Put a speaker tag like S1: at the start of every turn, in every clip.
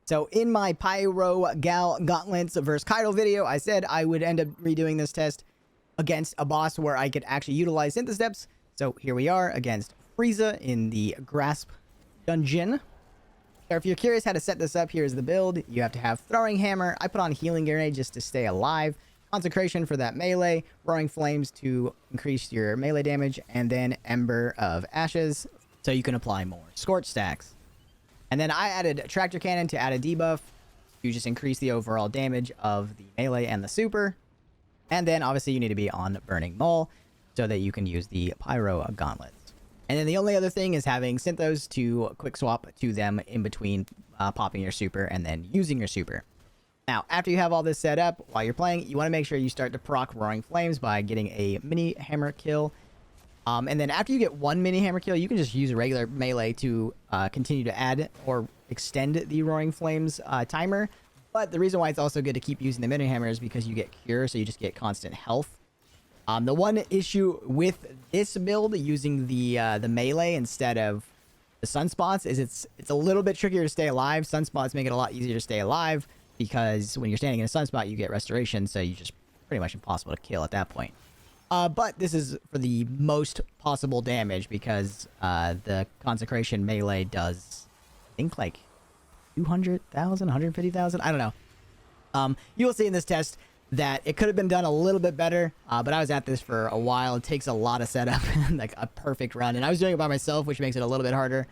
S1: So in my PYROGALE Gauntlets versus Kaido video, I said I would end up redoing this test against a boss where I could actually utilize SYNTHOCEPS. So here we are against PHRYZHIA in the Grasp dungeon. So if you're curious how to set this up, here's the build. You have to have Throwing Hammer. I put on Healing Grenade just to stay alive. Consecration for that melee. Roaring Flames to increase your melee damage. And then Ember of Ashes so you can apply more Scorch stacks. And then I added Tractor Cannon to add a debuff to just increase the overall damage of the melee and the super. And then obviously you need to be on Burning Maul so that you can use the Pyro Gauntlets. And then the only other thing is having Synthos to quick swap to them in between popping your super and then using your super. Now, after you have all this set up, while you're playing, you want to make sure you start to proc Roaring Flames by getting a mini hammer kill. And then after you get one mini hammer kill, you can just use a regular melee to continue to add or extend the Roaring Flames timer. But the reason why it's also good to keep using the mini hammer is because you get cure, so you just get constant health. The one issue with this build using the melee instead of the sunspots is it's a little bit trickier to stay alive. Sunspots make it a lot easier to stay alive because when you're standing in a sunspot, you get restoration, so you just pretty much impossible to kill at that point. But this is for the most possible damage because the Consecration melee does, I think, like 200,000, 150,000. I don't know. You will see in this test that it could have been done a little bit better, but I was at this for a while. It takes a lot of setup, like a perfect run, and I was doing it by myself, which makes it a little bit harder.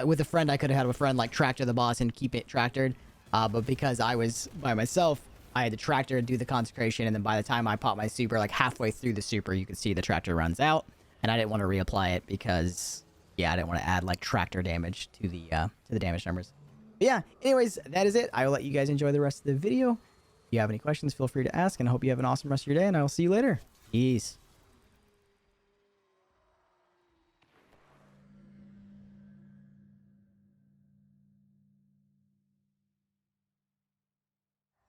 S1: With a friend, I could have had a friend like tractor the boss and keep it tractored, but because I was by myself, I had to tractor, do the consecration, and then by the time I pop my super, like halfway through the super, you can see the tractor runs out, and I didn't want to reapply it because, yeah, I didn't want to add like tractor damage to the damage numbers. But yeah, anyways, that is it. I will let you guys enjoy the rest of the video. If you have any questions, feel free to ask, and I hope you have an awesome rest of your day, and I will see you later. Peace.